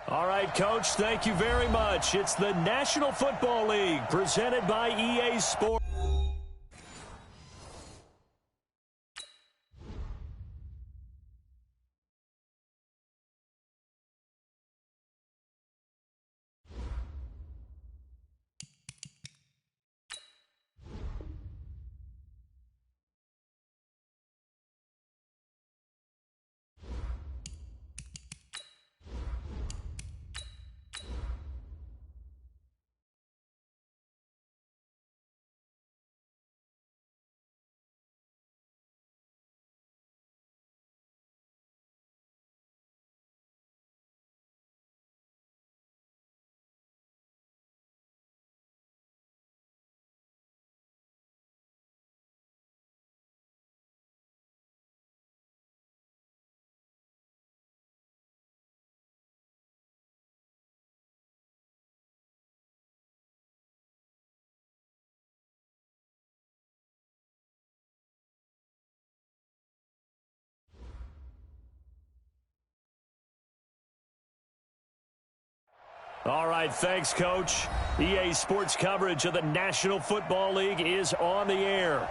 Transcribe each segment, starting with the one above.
All right, Coach, thank you very much. It's the National Football League presented by EA Sports. All right, thanks, Coach. EA Sports coverage of the National Football League is on the air.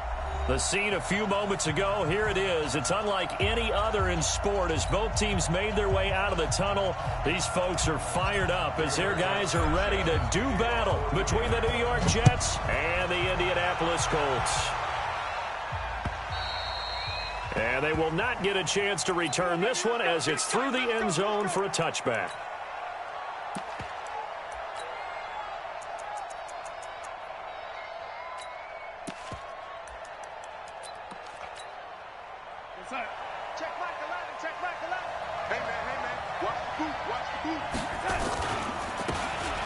The scene a few moments ago, here it is. It's unlike any other in sport as both teams made their way out of the tunnel. These folks are fired up as their guys are ready to do battle between the New York Jets and the Indianapolis Colts. And they will not get a chance to return this one as it's through the end zone for a touchback.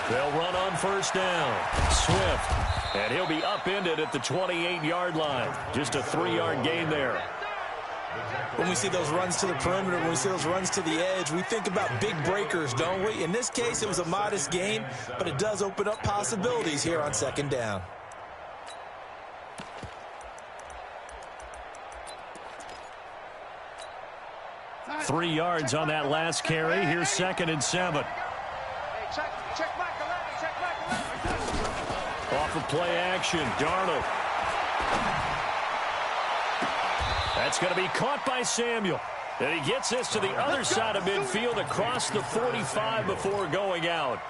They'll run on first down. Swift. And he'll be upended at the 28-yard line. Just a 3-yard gain there. When we see those runs to the perimeter, when we see those runs to the edge, we think about big breakers, don't we? In this case, it was a modest gain, but it does open up possibilities here on second down. Three yards on that last carry. Here's 2nd and 7. Off of play action, Darnold. That's going to be caught by Samuel. And he gets this to the other side of midfield across the 45 before going out.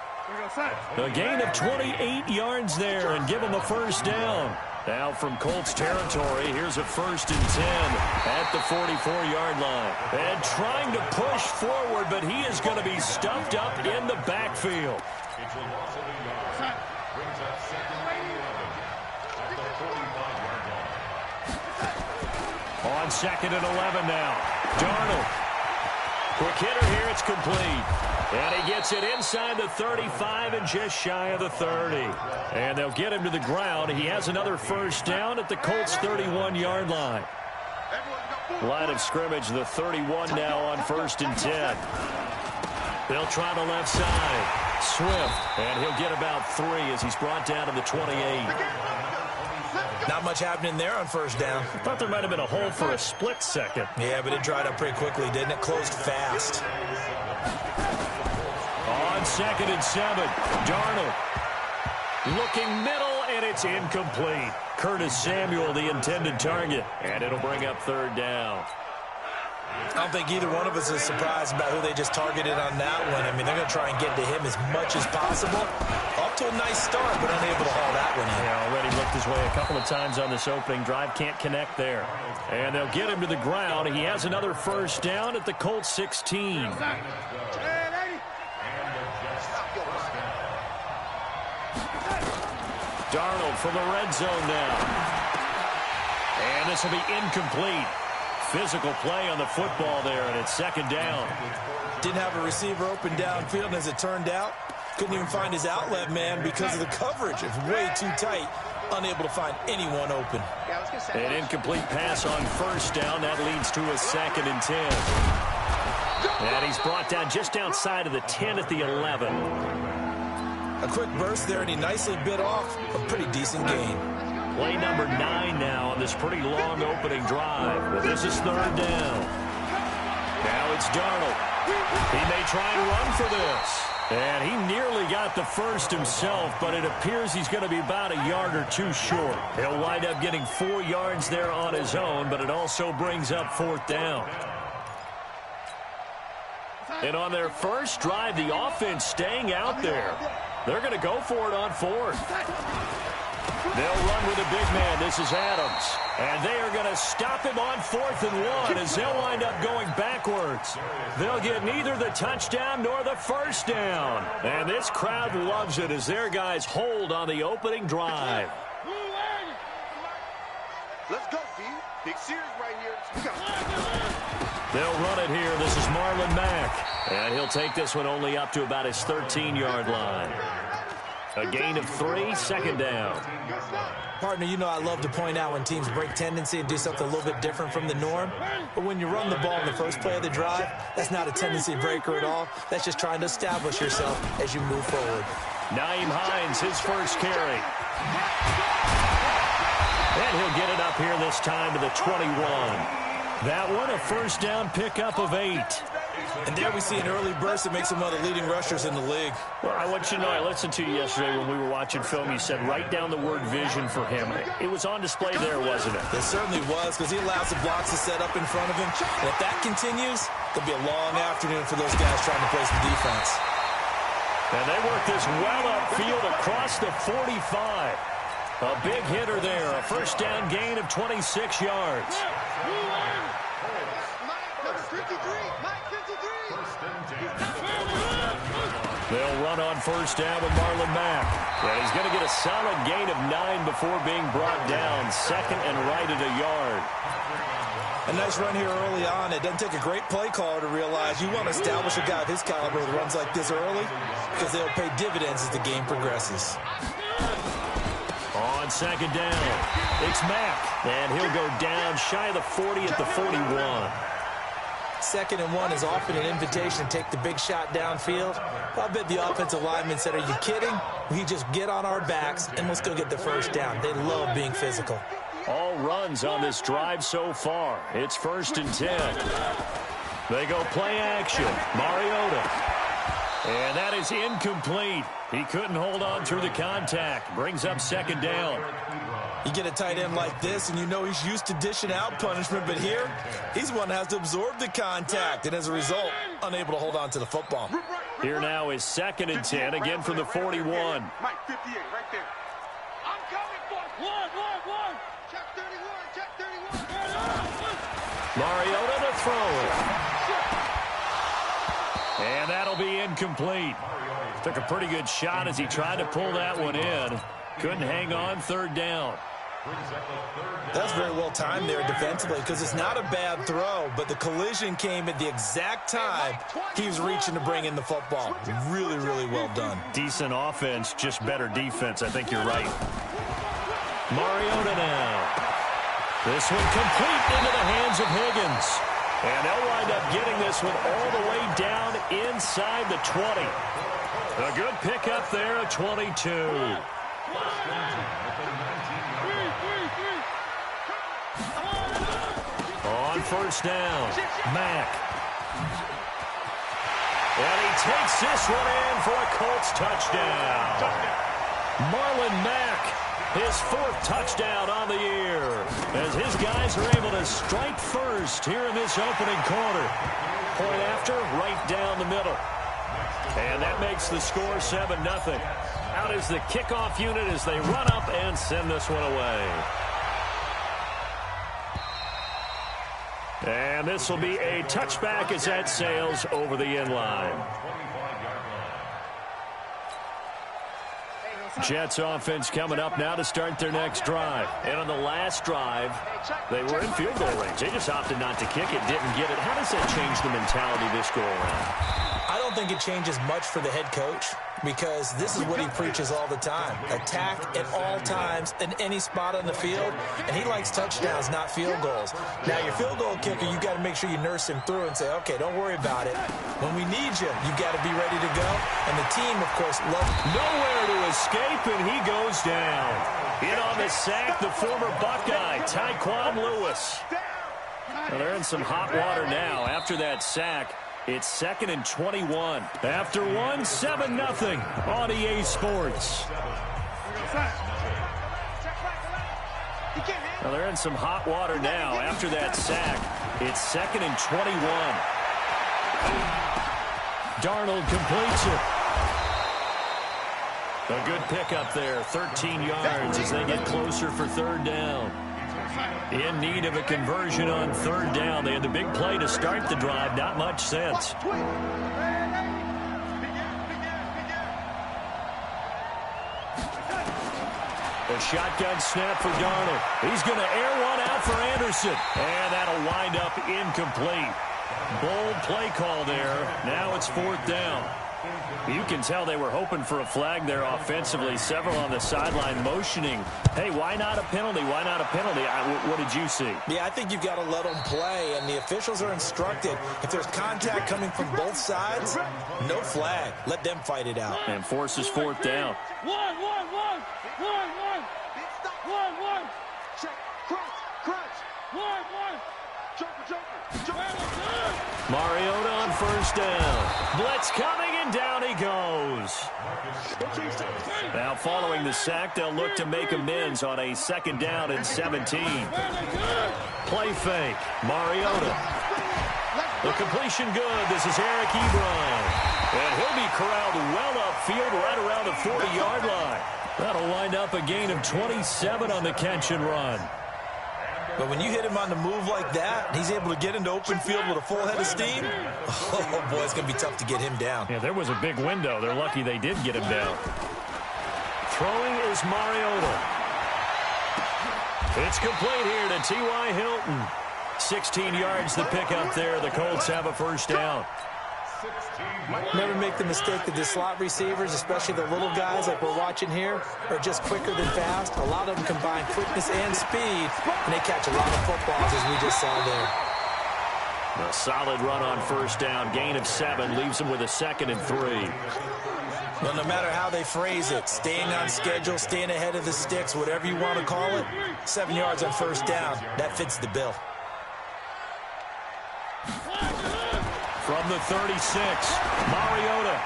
A gain of 28 yards there and give him a first down. Now from Colts territory, here's a 1st and 10 at the 44-yard line. And trying to push forward, but he is going to be stuffed up in the backfield. On 2nd and 11 now. Darnold. Quick hitter here, it's complete. And he gets it inside the 35 and just shy of the 30. And they'll get him to the ground. He has another first down at the Colts 31-yard line. Line of scrimmage, the 31 now on 1st and 10. They'll try the left side. Swift. And he'll get about 3 as he's brought down to the 28. Not much happening there on first down. I thought there might have been a hole for a split second. Yeah, but it dried up pretty quickly, didn't it? Closed fast. On 2nd and 7, Darnold. Looking middle, and it's incomplete. Curtis Samuel, the intended target. And it'll bring up 3rd down. I don't think either one of us is surprised about who they just targeted on that one. I mean, they're going to try and get to him as much as possible. Off to a nice start, but unable to haul that one in. Yeah, already looked his way a couple of times on this opening drive. Can't connect there. And they'll get him to the ground. He has another first down at the Colts 16. Darnold from the red zone now. And this will be incomplete. Physical play on the football there, and it's 2nd down. Didn't have a receiver open downfield, and as it turned out, couldn't even find his outlet man because of the coverage. It's way too tight, unable to find anyone open. An incomplete pass on first down. That leads to a 2nd and 10. And he's brought down just outside of the 10 at the 11. A quick burst there, and he nicely bit off a pretty decent gain. Play number 9 now on this pretty long opening drive. But this is 3rd down. Now It's Darnold. He may try and run for this. And he nearly got the first himself, but it appears he's going to be about a yard or two short. He'll wind up getting 4 yards there on his own, but it also brings up 4th down. And on their first drive, the offense staying out there. They're going to go for it on 4th. They'll run with a big man. This is Adams. And they are going to stop him on 4th and 1 as they'll wind up going backwards. They'll get neither the touchdown nor the first down. And this crowd loves it as their guys hold on the opening drive. Let's go, D. Big series right here. They'll run it here. This is Marlon Mack. And he'll take this one only up to about his 13-yard line. A gain of 3, 2nd down. Partner, you know I love to point out when teams break tendency and do something a little bit different from the norm. But when you run the ball in the first play of the drive, that's not a tendency breaker at all. That's just trying to establish yourself as you move forward. Naeem Hines, his first carry. And he'll get it up here this time to the 21. That one, a first down pickup of 8. And there we see an early burst that makes him one of the leading rushers in the league. Well, I want you to know, I listened to you yesterday when we were watching film. You said write down the word vision for him. It was on display there, wasn't it? It certainly was, because he allows the blocks to set up in front of him. And if that continues, it'll be a long afternoon for those guys trying to play some defense. And they work this well upfield across the 45. A big hitter there, a first down gain of 26 yards. They'll run on first down with Marlon Mack. And he's going to get a solid gain of 9 before being brought down. 2nd and right at a yard. A nice run here early on. It doesn't take a great play caller to realize you want to establish a guy of his caliber with runs like this early, because they'll pay dividends as the game progresses. On 2nd down, it's Mack. And he'll go down shy of the 40 at the 41. 2nd and 1 is often an invitation to take the big shot downfield. I bet the offensive lineman said, are you kidding? We just get on our backs and let's go get the first down. They love being physical. All runs on this drive so far. It's 1st and 10. They go play action. Mariota. And that is incomplete. He couldn't hold on through the contact. Brings up 2nd down. You get a tight end like this, and you know he's used to dishing out punishment, but here, he's the one that has to absorb the contact, and as a result, unable to hold on to the football. Here now is 2nd and 10, again from the 41. Mike 58, right there. I'm coming for one. Check 31, check 31. Mariota to throw it. And that'll be incomplete. Took a pretty good shot as he tried to pull that one in. Couldn't hang on, 3rd down. That's very well timed there defensively, because it's not a bad throw, but the collision came at the exact time he was reaching to bring in the football. Really, really well done. Decent offense, just better defense. I think you're right. Mariota now. This one complete into the hands of Higgins. And they'll wind up getting this one all the way down inside the 20. A good pickup there at 22. On first down, Mack. And he takes this one in for a Colts touchdown. Marlon Mack, his 4th touchdown on the year, as his guys are able to strike first here in this opening quarter. Point after, right down the middle. And that makes the score 7-0. Out is the kickoff unit as they run up and send this one away. And this will be a touchback as that sails over the end line. Jets offense coming up now to start their next drive. And on the last drive, they were in field goal range. They just opted not to kick it, didn't get it. How does that change the mentality this go around? I don't think it changes much for the head coach, because this is what he preaches all the time. Attack at all times in any spot on the field, and he likes touchdowns, not field goals. Now, your field goal kicker, you got to make sure you nurse him through and say, okay, don't worry about it. When we need you, you got to be ready to go. And the team, of course, loves nowhere to escape, and he goes down. In on the sack, the former Buckeye, Tyquan Lewis. Well, they're in some hot water now. After that sack, it's 2nd and 21. After one, 7-0 on EA Sports. Well, they're in some hot water now. After that sack, it's 2nd and 21. Darnold completes it. A good pickup there, 13 yards as they get closer for 3rd down. In need of a conversion on 3rd down. They had the big play to start the drive. Not much sense. A shotgun snap for Darnold. He's going to air one out for Anderson. And that'll wind up incomplete. Bold play call there. Now it's 4th down. You can tell they were hoping for a flag there offensively. Several on the sideline motioning. Hey, why not a penalty? Why not a penalty? What did you see? Yeah, I think you've got to let them play, and the officials are instructed. If there's contact coming from both sides, no flag. Let them fight it out. And forces 4th down. One. Check. Crunch. One. Joker. Mariota on 1st down. Blitz coming, and down he goes. Now following the sack, they'll look to make amends on a 2nd down and 17. Play fake. Mariota. The completion good. This is Eric Ebron. And he'll be corralled well upfield right around the 40-yard line. That'll wind up a gain of 27 on the catch and run. But when you hit him on the move like that, he's able to get into open field with a full head of steam. Oh, boy, it's going to be tough to get him down. Yeah, there was a big window. They're lucky they did get him down. Throwing is Mariota. It's complete here to T.Y. Hilton. 16 yards the pickup there. The Colts have a 1st down. Never make the mistake that the slot receivers, especially the little guys like we're watching here, are just quicker than fast. A lot of them combine quickness and speed, and they catch a lot of footballs, as we just saw there. A solid run on 1st down. Gain of 7 leaves them with a 2nd and 3. Well, no matter how they phrase it, staying on schedule, staying ahead of the sticks, whatever you want to call it, 7 yards on 1st down, that fits the bill. From the 36, Mariota.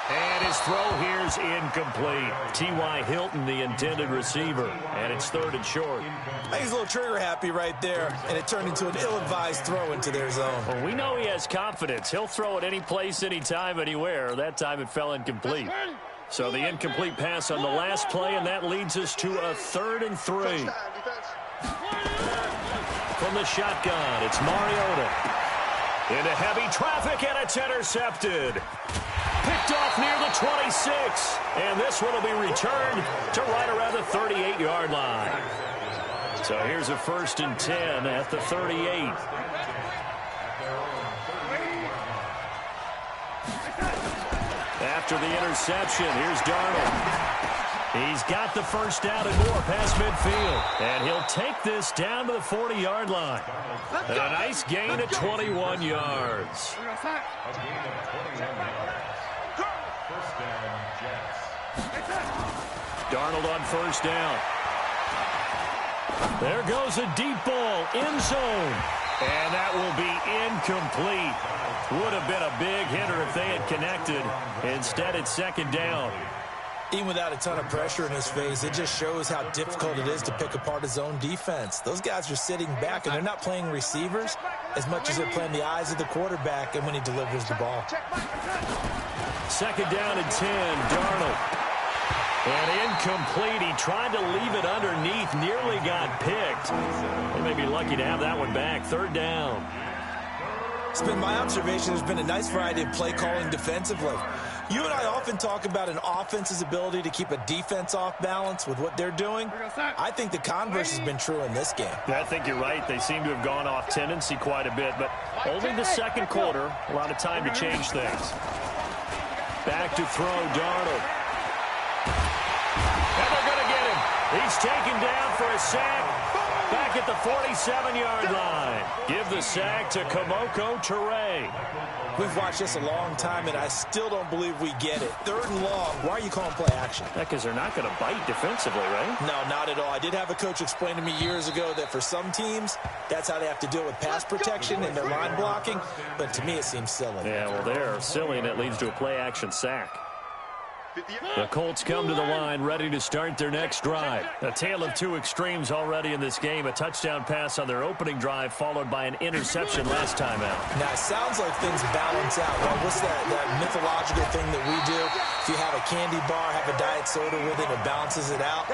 And his throw here's incomplete. T.Y. Hilton, the intended receiver. And it's 3rd and short. He's a little trigger happy right there, and it turned into an ill-advised throw into their zone. Well, we know he has confidence. He'll throw it any place, anytime, anywhere. That time it fell incomplete. So the incomplete pass on the last play, and that leads us to a 3rd and 3. From the shotgun, it's Mariota. Into heavy traffic, and it's intercepted. Picked off near the 26. And this one will be returned to right around the 38-yard line. So here's a 1st and 10 at the 38. After the interception, here's Darnold. He's got the 1st down and more past midfield. And he'll take this down to the 40-yard line. And a nice gain of 21 yards. Darnold on 1st down. There goes a deep ball, end zone. And that will be incomplete. Would have been a big hitter if they had connected. Instead, it's 2nd down. Even without a ton of pressure in his face, it just shows how difficult it is to pick apart his own defense. Those guys are sitting back, and they're not playing receivers as much as they're playing the eyes of the quarterback and when he delivers the ball. 2nd down and 10, Darnold. And incomplete. He tried to leave it underneath, nearly got picked. They may be lucky to have that one back. 3rd down. It's been my observation there's been a nice variety of play calling defensively. You and I often talk about an offense's ability to keep a defense off balance with what they're doing. I think the converse has been true in this game. I think you're right. They seem to have gone off tendency quite a bit, but only the 2nd quarter. A lot of time to change things. Back to throw, Darnold. And they're going to get him. He's taken down for a sack. back at the 47-yard line. Give the sack to Kamoko Toure. We've watched this a long time, and I still don't believe we get it. 3rd and long. Why are you calling play action? Because they're not going to bite defensively, right? No, not at all. I did have a coach explain to me years ago that for some teams, that's how they have to deal with pass protection and their line blocking. But to me, it seems silly. Yeah, well, they're silly, and it leads to a play-action sack. The Colts come to the line, ready to start their next drive. A tale of two extremes already in this game. A touchdown pass on their opening drive, followed by an interception last time out. Now, it sounds like things balance out. Well, what's that mythological thing that we do? If you have a candy bar, have a diet soda with it, it balances it out.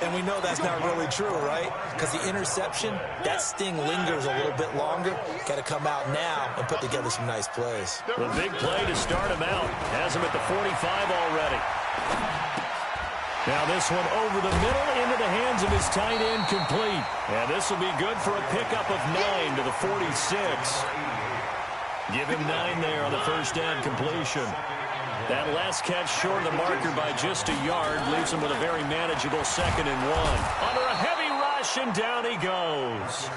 And we know that's not really true, right? Because the interception, that sting lingers a little bit longer. Got to come out now and put together some nice plays. The big play to start him out. Has him at the 45 already. Now this one over the middle into the hands of his tight end, complete. And this will be good for a pickup of 9 to the 46. Give him 9 there on the first down completion. That last catch short of the marker by just a yard leaves him with a very manageable 2nd and 1. Under a heavy rush, and down he goes.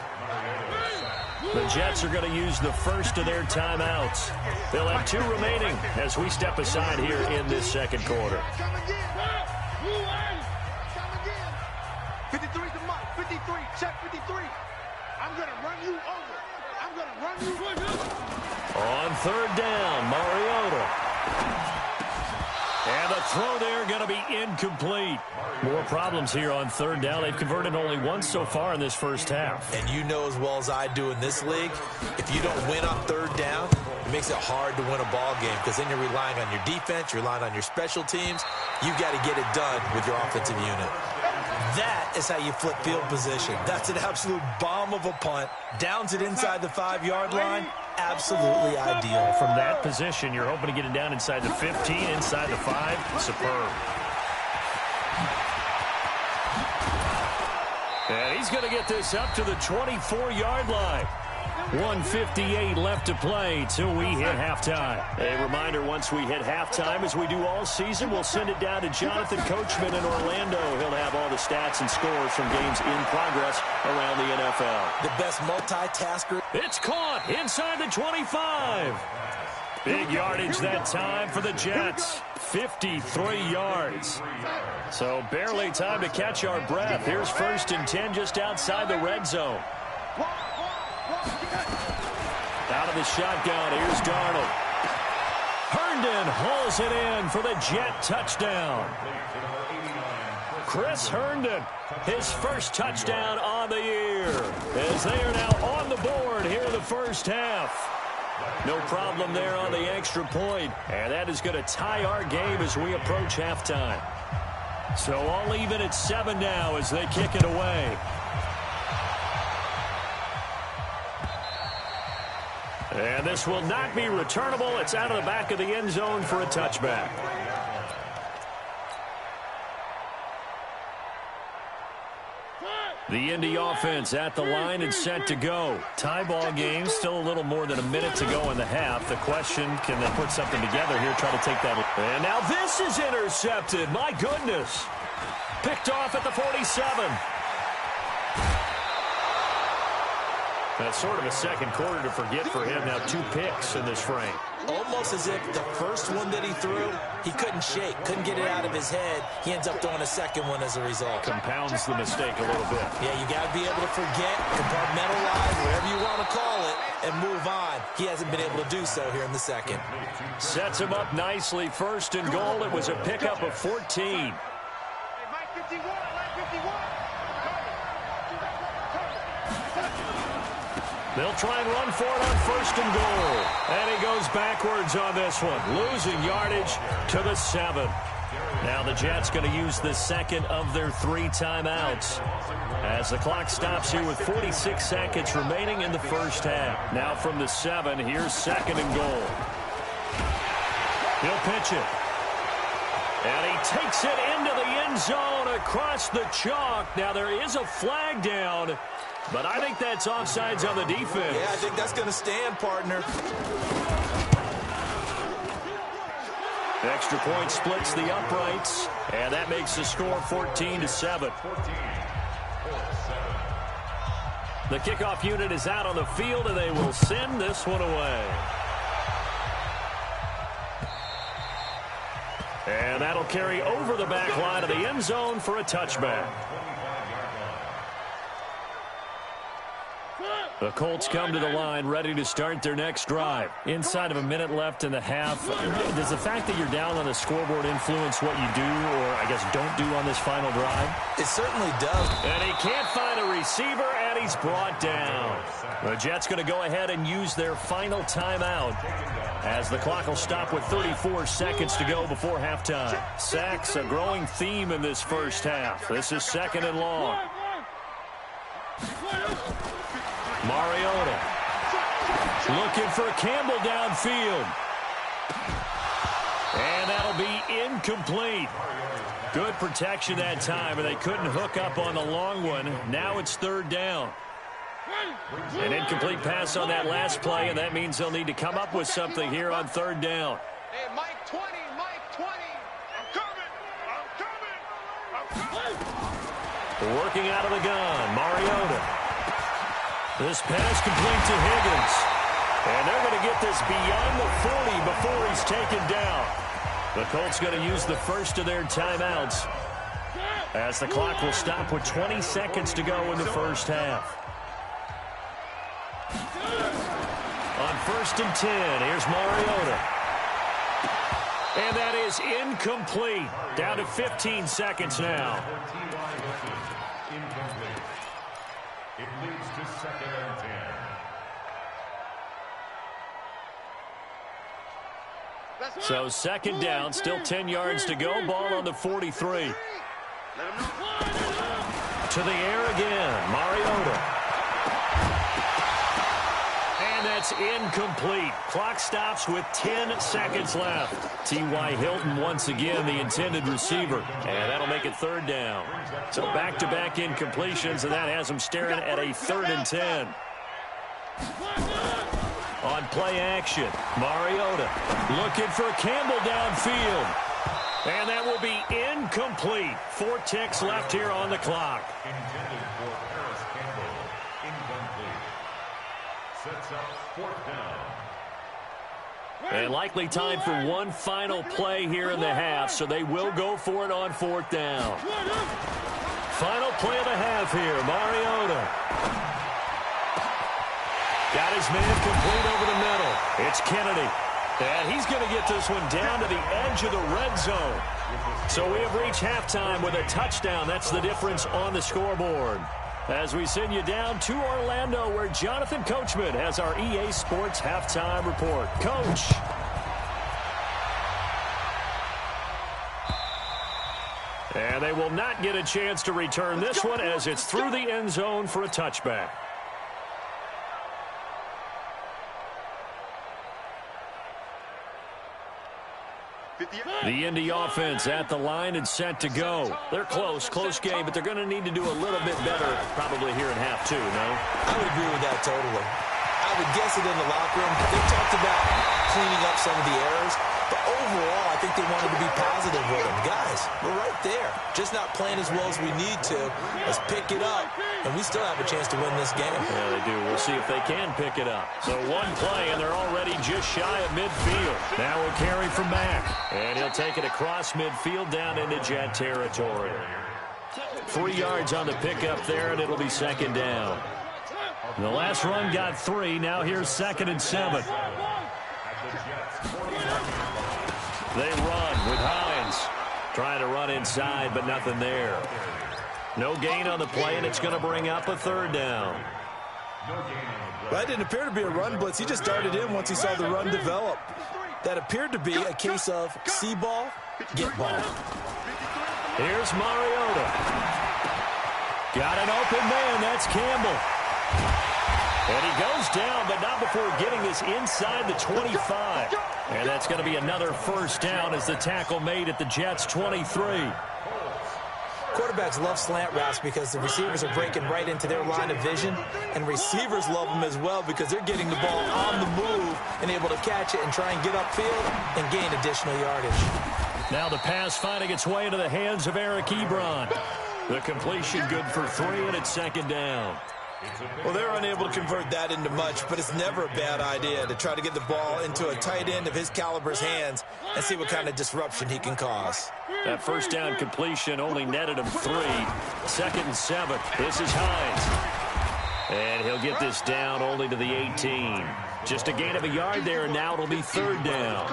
The Jets are going to use the first of their timeouts. They'll have 2 remaining as we step aside here in this second quarter. 53's the mark. 53. Check 53. I'm going to run you over. I'm going to run you over. On 3rd down, Mariota. And the throw there going to be incomplete. More problems here on 3rd down. They've converted only once so far in this first half. And you know as well as I do in this league, if you don't win on 3rd down, it makes it hard to win a ball game because then you're relying on your defense, you're relying on your special teams. You've got to get it done with your offensive unit. That is how you flip field position. That's an absolute bomb of a punt. Downs it inside the 5-yard line. Absolutely ideal. From that position, you're hoping to get it down inside the 15, inside the 5. Superb. And he's going to get this up to the 24-yard line. 1:58 left to play till we hit halftime. A reminder, once we hit halftime, as we do all season, we'll send it down to Jonathan Coachman in Orlando. He'll have all the stats and scores from games in progress around the NFL. The best multitasker. It's caught inside the 25. Big yardage that time for the Jets. 53 yards. So barely time to catch our breath. Here's 1st and 10 just outside the red zone. Out of the shotgun, here's Darnold. Herndon hauls it in for the Jet touchdown. Chris Herndon, his first touchdown on the year, as they are now on the board here in the first half. No problem there on the extra point, and that is going to tie our game as we approach halftime. So all even at 7 now as they kick it away. And this will not be returnable. It's out of the back of the end zone for a touchback. The Indy offense at the line and set to go. Tie ball game, still a little more than a minute to go in the half. The question, can they put something together here, try to take that. And now this is intercepted. My goodness. Picked off at the 47. That's sort of a second quarter to forget for him. Now 2 picks in this frame. Almost as if the first one that he threw, he couldn't shake, couldn't get it out of his head. He ends up throwing a second one as a result. Compounds the mistake a little bit. Yeah, you got to be able to forget, compartmentalize, whatever you want to call it, and move on. He hasn't been able to do so here in the second. Sets him up nicely. 1st and goal. It was a pickup of 14. Hey, Mike 51, Mike 51. They'll try and run for it on 1st and goal. And he goes backwards on this one, losing yardage to the 7. Now the Jets going to use the second of their 3 timeouts as the clock stops here with 46 seconds remaining in the first half. Now from the 7, here's 2nd and goal. He'll pitch it. And he takes it into the end zone across the chalk. Now there is a flag down, but I think that's offsides on the defense. Yeah, I think that's going to stand, partner. Extra point splits the uprights, and that makes the score 14-7. The kickoff unit is out on the field, and they will send this one away. And that'll carry over the back line of the end zone for a touchback. The Colts come to the line ready to start their next drive. Inside of a minute left in the half, does the fact that you're down on the scoreboard influence what you do or, I guess, don't do on this final drive? It certainly does. And he can't find a receiver, and he's brought down. The Jets going to go ahead and use their final timeout as the clock will stop with 34 seconds to go before halftime. Sacks, a growing theme in this first half. This is 2nd and long. Mariota looking for Campbell downfield. And that'll be incomplete. Good protection that time, and they couldn't hook up on the long one. Now it's 3rd down. An incomplete pass on that last play, and that means they'll need to come up with something here on 3rd down. Hey, Mike 20, Mike 20. I'm coming. Working out of the gun, Mariota. This pass complete to Higgins. And they're going to get this beyond the 40 before he's taken down. The Colts going to use the first of their timeouts as the clock will stop with 20 seconds to go in the first half. On 1st and 10, here's Mariota. And that is incomplete. Down to 15 seconds now. It leads to 2nd and 10. So 2nd down, still 10 yards to go. Ball on the 43. To the air again, Mariota. And that's incomplete. Clock stops with 10 seconds left. T.Y. Hilton once again the intended receiver. And that'll make it 3rd down. So back-to-back incompletions, and that has them staring at a 3rd and 10. On play action, Mariota looking for Campbell downfield. And that will be incomplete. 4 ticks left here on the clock. Intended for Paris Campbell. Incomplete. Sets up 4th down. And likely time for one final play here in the half, so they will go for it on 4th down. Final play of the half here, Mariota. Got his man complete over the middle. It's Kennedy. And he's going to get this one down to the edge of the red zone. So we have reached halftime with a touchdown. That's the difference on the scoreboard. As we send you down to Orlando, where Jonathan Coachman has our EA Sports halftime report. Coach. And they will not get a chance to return this one as it's through the end zone for a touchback. The Indy offense at the line and set to go. They're close game, but they're going to need to do a little bit better probably here in half 2, no? I would agree with that totally. I would guess it in the locker room. They talked about cleaning up some of the errors, but overall, I think they wanted to be positive with them. Guys, we're right there. Just not playing as well as we need to. Let's pick it up, and we still have a chance to win this game. Yeah, they do. We'll see if they can pick it up. So one play, and they're already just shy of midfield. Now we'll carry from back, and he'll take it across midfield down into Jet territory. 3 yards on the pickup there, and it'll be 2nd down. The last run got 3. Now here's 2nd and 7. They run with Hines. Trying to run inside, but nothing there. No gain on the play, and it's going to bring up a 3rd down. That didn't appear to be a run blitz. He just darted in once he saw the run develop. That appeared to be a case of see ball, get ball. Here's Mariota. Got an open man. That's Campbell. And he goes down, but not before getting this inside the 25. And that's going to be another 1st down as the tackle made at the Jets' 23. Quarterbacks love slant routes because the receivers are breaking right into their line of vision, and receivers love them as well because they're getting the ball on the move and able to catch it and try and get upfield and gain additional yardage. Now the pass finding its way into the hands of Eric Ebron. The completion good for 3, and it's 2nd down. Well, they're unable to convert that into much, but it's never a bad idea to try to get the ball into a tight end of his caliber's hands and see what kind of disruption he can cause. That first down completion only netted him 3. 2nd and 7. This is Hines. And he'll get this down only to the 18. Just a gain of a yard there, and now it'll be 3rd down.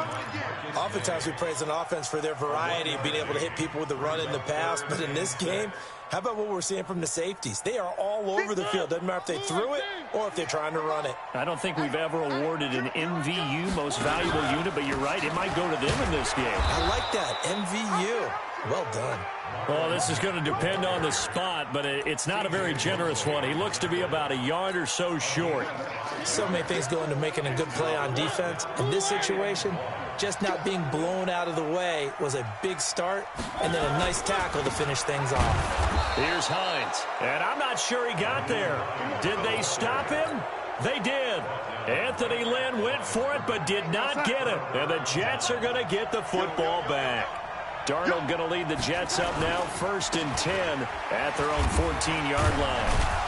Oftentimes we praise an offense for their variety of being able to hit people with the run in the pass, but in this game, how about what we're seeing from the safeties? They are all over the field. Doesn't matter if they threw it or if they're trying to run it. I don't think we've ever awarded an MVU, most valuable unit, but you're right, it might go to them in this game. I like that, MVU. Well done. Well, this is going to depend on the spot, but it's not a very generous one. He looks to be about a yard or so short. So many things go into making a good play on defense. In this situation, just not being blown out of the way was a big start, and then a nice tackle to finish things off. Here's Hines, and I'm not sure he got there. Did they stop him? They did. Anthony Lynn went for it, but did not get it. And the Jets are going to get the football back. Darnold going to lead the Jets up now, 1st and 10 at their own 14-yard line.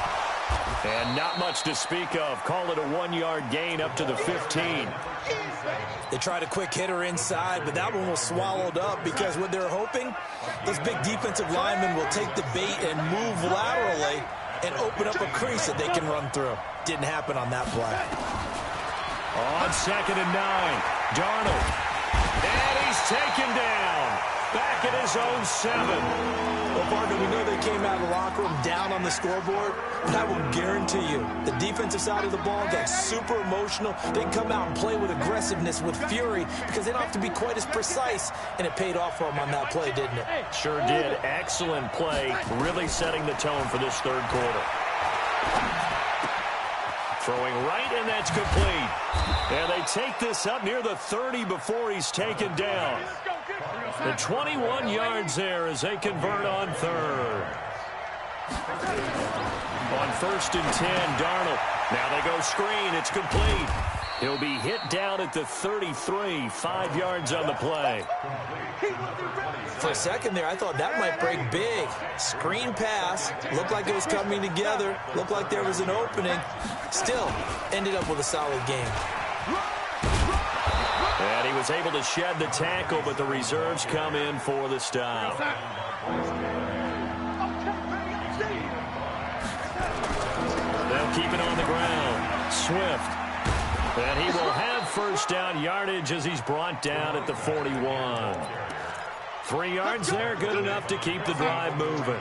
And not much to speak of. Call it a 1-yard gain up to the 15. They tried a quick hitter inside, but that one was swallowed up because what they're hoping, those big defensive linemen will take the bait and move laterally and open up a crease that they can run through. Didn't happen on that play. On 2nd and 9, Darnold. And he's taken down. Back at his own 7. Well, partner, we know they came out of the locker room down on the scoreboard, but I will guarantee you the defensive side of the ball got super emotional. They come out and play with aggressiveness, with fury, because they don't have to be quite as precise, and it paid off for them on that play, didn't it? Sure did. Excellent play, really setting the tone for this 3rd quarter. Throwing right, and that's complete. And they take this up near the 30 before he's taken down. The 21 yards there as they convert on 3rd. On 1st and 10, Darnold. Now they go screen. It's complete. He'll be hit down at the 33, 5 yards on the play. For a second there, I thought that might break big. Screen pass. Looked like it was coming together. Looked like there was an opening. Still, ended up with a solid game. And he was able to shed the tackle, but the reserves come in for the stop. They'll keep it on the ground. Swift. And he will have 1st down yardage as he's brought down at the 41. 3 yards there, good enough to keep the drive moving.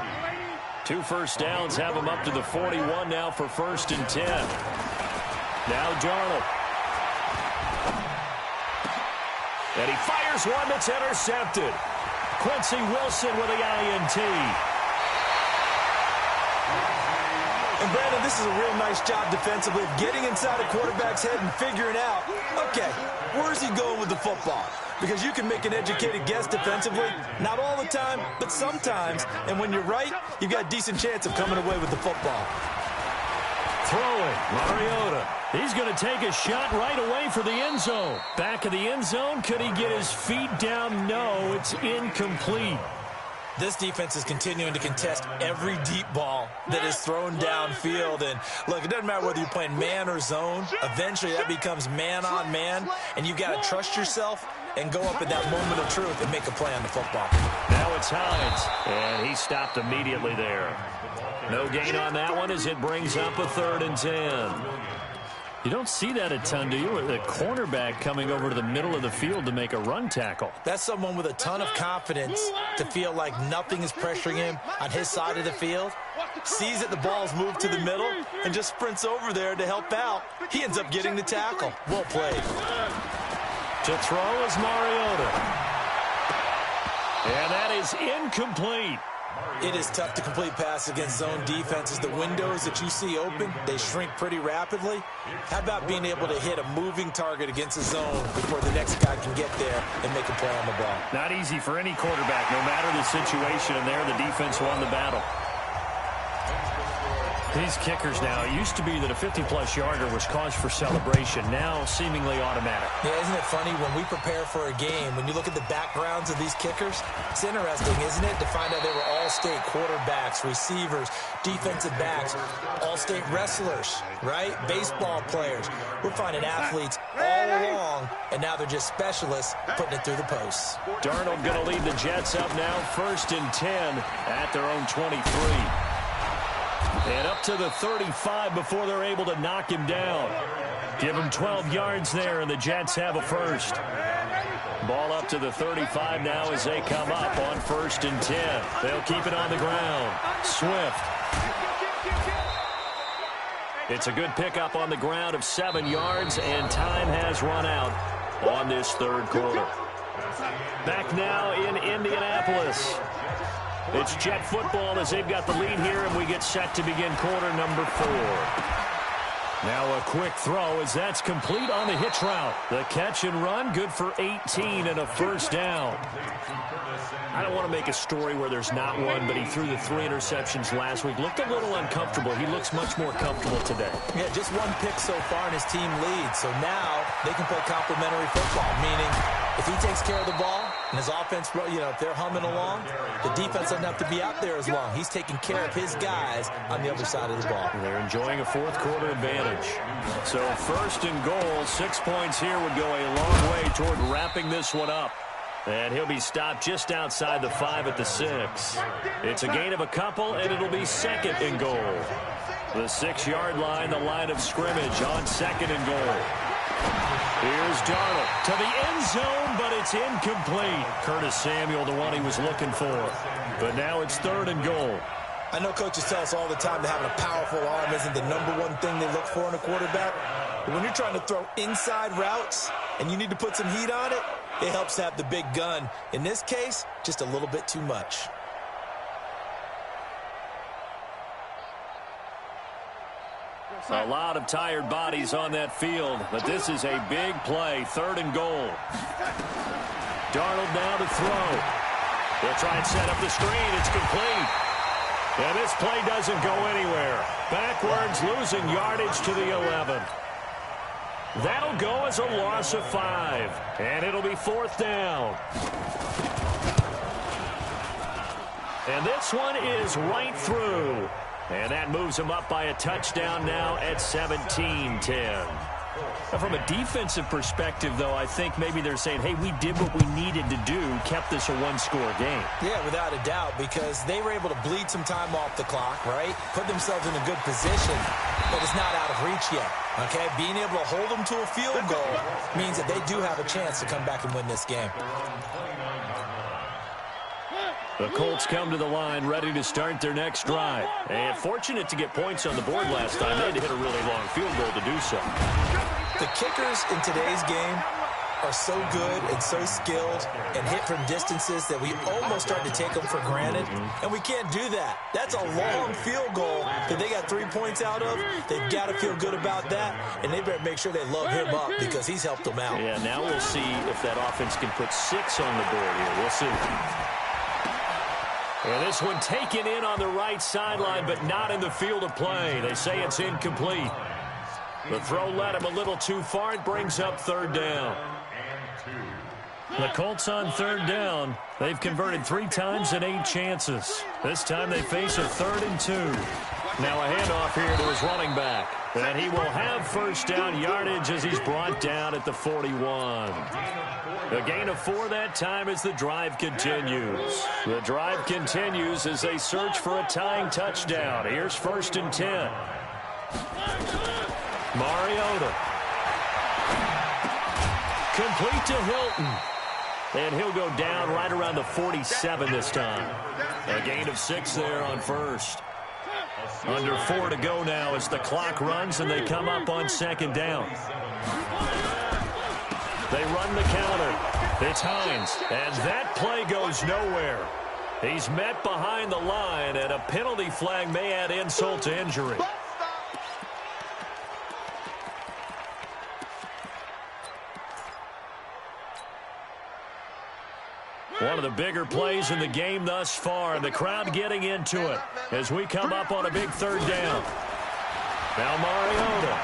2 first downs have him up to the 41 now for 1st and 10. Now Darnold. And he fires one that's intercepted. Quincy Wilson with the INT. And Brandon, this is a real nice job defensively of getting inside a quarterback's head and figuring out, okay, where's he going with the football? Because you can make an educated guess defensively, not all the time, but sometimes. And when you're right, you've got a decent chance of coming away with the football. Throwing, Mariota. He's going to take a shot right away for the end zone. Back of the end zone, could he get his feet down? No, it's incomplete. This defense is continuing to contest every deep ball that is thrown downfield. And, look, it doesn't matter whether you're playing man or zone. Eventually, that becomes man on man, and you've got to trust yourself and go up at that moment of truth and make a play on the football. Now it's Hines, and he stopped immediately there. No gain on that one as it brings up a 3rd and 10. You don't see that a ton, do you? The cornerback coming over to the middle of the field to make a run tackle. That's someone with a ton of confidence to feel like nothing is pressuring him on his side of the field. Sees that the ball's moved to the middle and just sprints over there to help out. He ends up getting the tackle. Well played. To throw is Mariota. And that is incomplete. It is tough to complete passes against zone defenses. The windows that you see open, they shrink pretty rapidly. How about being able to hit a moving target against a zone before the next guy can get there and make a play on the ball? Not easy for any quarterback, no matter the situation, and there the defense won the battle. These kickers now, it used to be that a 50-plus yarder was cause for celebration. Now seemingly automatic. Yeah, isn't it funny when we prepare for a game, when you look at the backgrounds of these kickers, it's interesting, isn't it, to find out they were all-state quarterbacks, receivers, defensive backs, all-state wrestlers, right? Baseball players. We're finding athletes all along, and now they're just specialists putting it through the posts. Darnold going to lead the Jets up now, 1st and 10 at their own 23. And up to the 35 before they're able to knock him down. Give him 12 yards there, and the Jets have a first. Ball up to the 35 now as they come up on 1st and 10. They'll keep it on the ground. Swift. It's a good pickup on the ground of 7 yards, and time has run out on this third quarter. Back now in Indianapolis. It's Jet football as they've got the lead here, and we get set to begin quarter number 4. Now a quick throw as that's complete on the hitch route. The catch and run, good for 18 and a first down. I don't want to make a story where there's not one, but he threw the 3 interceptions last week. Looked a little uncomfortable. He looks much more comfortable today. Yeah, just 1 pick so far, and his team leads. So now they can play complementary football, meaning if he takes care of the ball and his offense, if they're humming along, the defense doesn't have to be out there as long. He's taking care of his guys on the other side of the ball. They're enjoying a fourth quarter advantage. So 1st and goal, 6 points here would go a long way toward wrapping this one up. And he'll be stopped just outside the 5 at the 6. It's a gain of a couple, and it'll be 2nd and goal. The 6-yard line, the line of scrimmage on 2nd and goal. Here's Darnold to the end zone, but it's incomplete. Curtis Samuel, the one he was looking for. But now it's 3rd and goal. I know coaches tell us all the time that having a powerful arm isn't the #1 thing they look for in a quarterback. But when you're trying to throw inside routes and you need to put some heat on it, it helps to have the big gun. In this case, just a little bit too much. A lot of tired bodies on that field, but this is a big play. 3rd and goal. Darnold now to throw. They'll try and set up the screen. It's complete. And this play doesn't go anywhere. Backwards, losing yardage to the 11. That'll go as a loss of 5. And it'll be 4th down. And this one is right through. And that moves him up by a touchdown now at 17-10. From a defensive perspective, though, I think maybe they're saying, hey, we did what we needed to do, kept this a 1-score game. Yeah, without a doubt, because they were able to bleed some time off the clock, right? Put themselves in a good position, but it's not out of reach yet, okay? Being able to hold them to a field goal means that they do have a chance to come back and win this game. The Colts come to the line ready to start their next drive. And fortunate to get points on the board last time. They had to hit a really long field goal to do so. The kickers in today's game are so good and so skilled and hit from distances that we almost start to take them for granted. And we can't do that. That's a long field goal that they got 3 points out of. They've got to feel good about that. And they better make sure they love him up because he's helped them out. Yeah, now we'll see if that offense can put 6 on the board here. We'll see. And this one taken in on the right sideline, but not in the field of play. They say it's incomplete. The throw led him a little too far. It brings up 3rd down. The Colts on 3rd down. They've converted 3 times in 8 chances. This time they face a 3rd and 2. Now a handoff here to his running back. And he will have 1st down yardage as he's brought down at the 41. A gain of 4 that time as the drive continues. The drive continues as they search for a tying touchdown. Here's 1st and 10. Mariota. Complete to Hilton. And he'll go down right around the 47 this time. A gain of 6 there on 1st. Under 4 to go now as the clock runs and they come up on 2nd down. They run the counter. It's Hines, and that play goes nowhere. He's met behind the line, and a penalty flag may add insult to injury. One of the bigger plays in the game thus far, and the crowd getting into it as we come up on a big 3rd down. Now Mariota.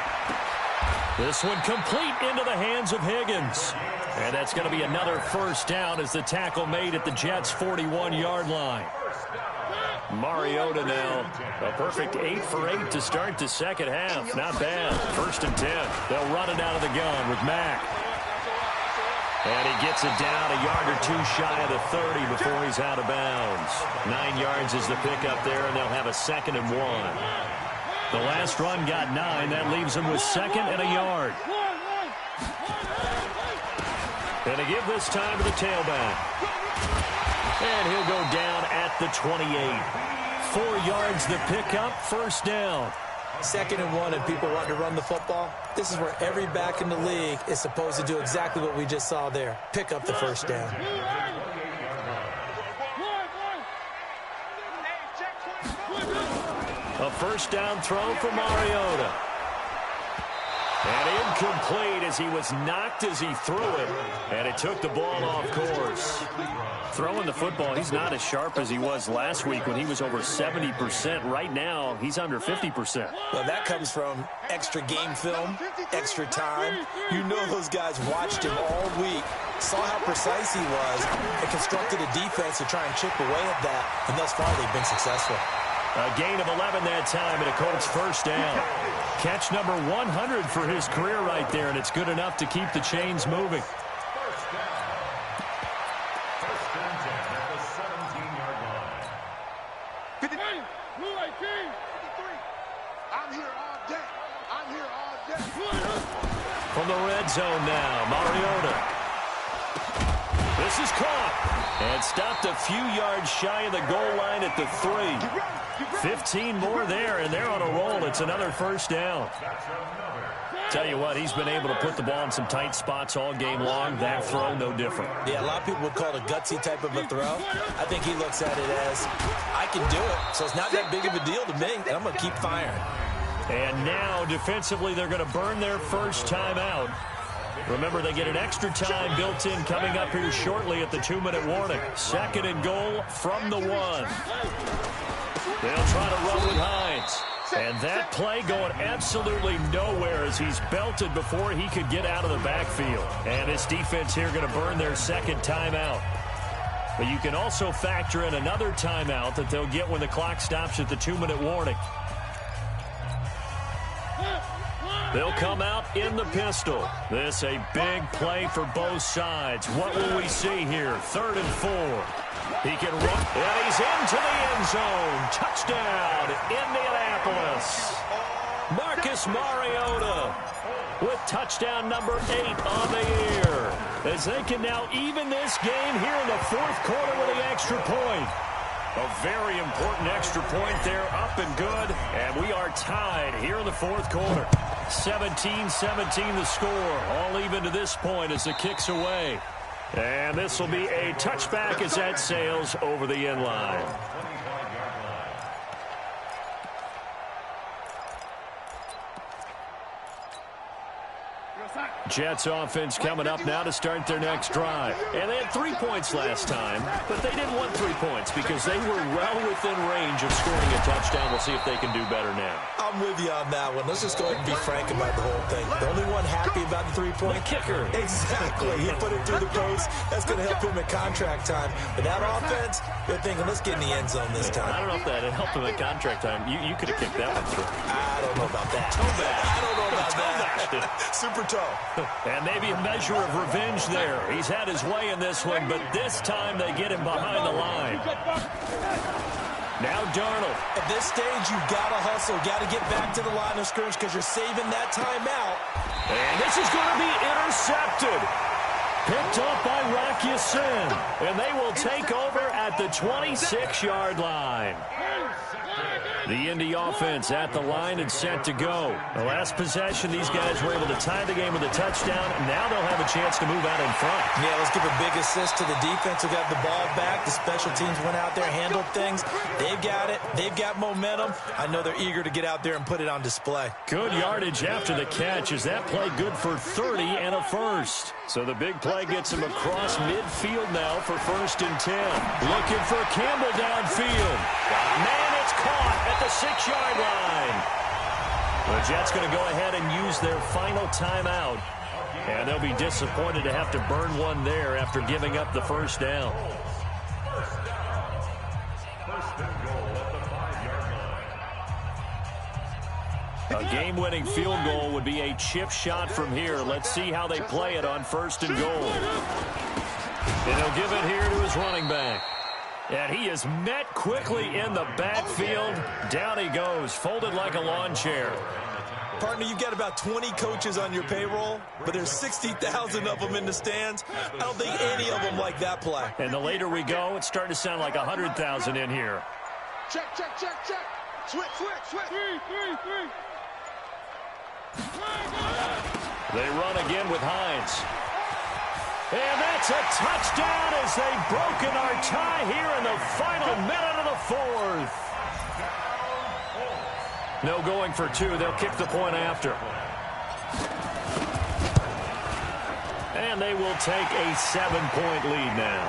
This one complete into the hands of Higgins. And that's going to be another first down as the tackle made at the Jets' 41-yard line. Mariota now, a perfect 8 for 8 to start the second half. Not bad. 1st and 10. They'll run it out of the gun with Mack. And he gets it down a yard or two shy of the 30 before he's out of bounds. 9 yards is the pickup there, and they'll have a 2nd and 1. The last run got 9. That leaves them with 2nd and a yard. And to give this time to the tailback. And he'll go down at the 28. 4 yards the pickup, 1st down. 2nd and 1 and people want to run the football. This is where every back in the league is supposed to do exactly what we just saw there. Pick up the 1st down. A 1st down throw for Mariota. And incomplete as he was knocked as he threw it. And it took the ball off course. Throwing the football, he's not as sharp as he was last week when he was over 70%. Right now, he's under 50%. Well, that comes from extra game film, extra time. You know those guys watched him all week, saw how precise he was, and constructed a defense to try and chip away at that. And thus far, they've been successful. A gain of 11 that time, and a Colts 1st down. Catch number 100 for his career right there, and it's good enough to keep the chains moving. 1st and 10 at the 17-yard line. 53. I'm here all day. I'm here all day. From the red zone now, Mariota. This is caught and stopped a few yards shy of the goal line at the 3. 15 more there, and they're on a roll. It's another 1st down. Tell you what, he's been able to put the ball in some tight spots all game long. That throw, no different. Yeah, a lot of people would call it a gutsy type of a throw. I think he looks at it as, I can do it, so it's not that big of a deal to me, and I'm going to keep firing. And now, defensively, they're going to burn their first timeout. Remember, they get an extra time built in coming up here shortly at the 2-minute warning. 2nd and goal from the 1. They'll try to run with Hines. And that play going absolutely nowhere as he's belted before he could get out of the backfield. And this defense here going to burn their 2nd timeout. But you can also factor in another timeout that they'll get when the clock stops at the 2-minute warning. They'll come out in the pistol. This a big play for both sides. What will we see here? 3rd and 4. He can run, and he's into the end zone. Touchdown, Indianapolis. Marcus Mariota with touchdown number 8 on the year. As they can now even this game here in the 4th quarter with the extra point. A very important extra point there, up and good. And we are tied here in the 4th quarter. 17-17 the score. All even to this point as the kick's away. And this will be a touchback as that sails over the end line. Jets offense coming up now to start their next drive. And they had 3 points last time, but they didn't want 3 points because they were well within range of scoring a touchdown. We'll see if they can do better now. I'm with you on that one. Let's just go ahead and be frank about the whole thing. The only one happy about the 3-point kicker. Exactly. He put it through the post. That's going to help him at contract time. But that offense, they're thinking, let's get in the end zone this time. I don't know if that helped him at contract time. You could have kicked that one through. I don't know about that. Toe bash. I don't know about that. Super toe. And maybe a measure of revenge there. He's had his way in this one, but this time they get him behind the line. Now Darnold. At this stage, you got to hustle. Got to get back to the line of scrimmage because you're saving that timeout. And this is going to be intercepted. Picked up by Rocky Sin. And they will take over at the 26-yard line. The Indy offense at the line and set to go. The last possession, these guys were able to tie the game with a touchdown. Now they'll have a chance to move out in front. Yeah, let's give a big assist to the defense who got the ball back. The special teams went out there, handled things. They've got it. They've got momentum. I know they're eager to get out there and put it on display. Good yardage after the catch. Is that play good for 30 and a first? So the big play gets him across midfield now for 1st and 10. Looking for Campbell downfield. Man, it's caught at the 6-yard line. The Jets going to go ahead and use their final timeout. And they'll be disappointed to have to burn one there after giving up the first down. First and goal at the 5-yard line. A game-winning field goal would be a chip shot from here. Let's see how they play it on first and goal. And he'll give it here to his running back. And he is met quickly in the backfield. Down he goes, folded like a lawn chair. Partner, you've got about 20 coaches on your payroll, but there's 60,000 of them in the stands. I don't think any of them like that play. And the later we go, it's starting to sound like 100,000 in here. Check. Switch. Three. They run again with Hines. And that's a touchdown as they've broken our tie here in the final minute of the fourth. No going for two. They'll kick the point after. And they will take a 7-point lead now.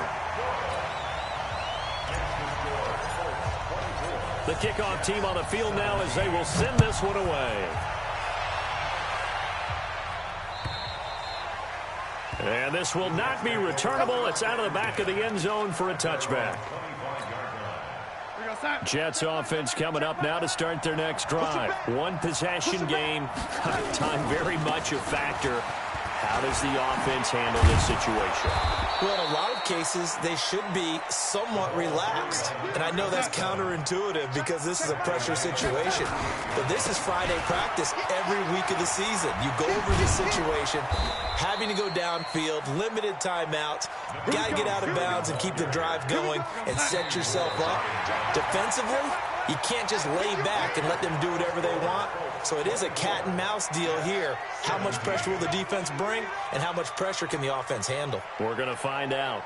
The kickoff team on the field now as they will send this one away. And this will not be returnable. It's out of the back of the end zone for a touchback. Jets offense coming up now to start their next drive. One possession game. Time very much a factor. How does the offense handle this situation? Well, in a lot of cases, they should be somewhat relaxed. And I know that's counterintuitive because this is a pressure situation. But this is Friday practice every week of the season. You go over this situation, having to go downfield, limited timeouts, got to get out of bounds and keep the drive going and set yourself up. Defensively, you can't just lay back and let them do whatever they want. So it is a cat and mouse deal here. How much pressure will the defense bring, and how much pressure can the offense handle? We're going to find out.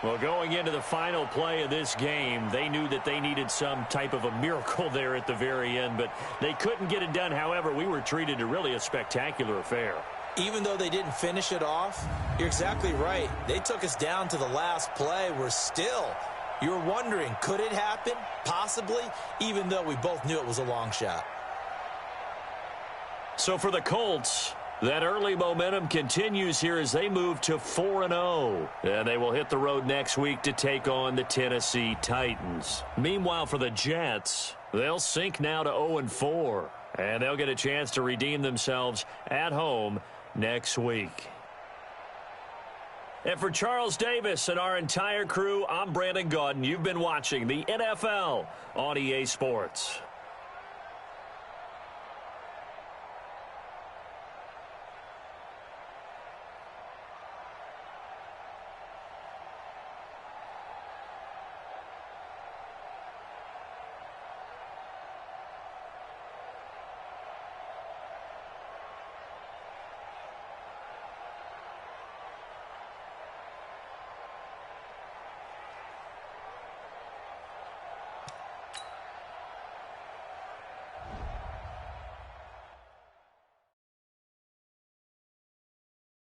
Well, going into the final play of this game, they knew that they needed some type of a miracle there at the very end, but they couldn't get it done. However, we were treated to really a spectacular affair. Even though they didn't finish it off, you're exactly right. They took us down to the last play. You were wondering, could it happen? Possibly, even though we both knew it was a long shot. So for the Colts, that early momentum continues here as they move to 4-0. And they will hit the road next week to take on the Tennessee Titans. Meanwhile, for the Jets, they'll sink now to 0-4. And they'll get a chance to redeem themselves at home next week. And for Charles Davis and our entire crew, I'm Brandon Gaudin. You've been watching the NFL on EA Sports.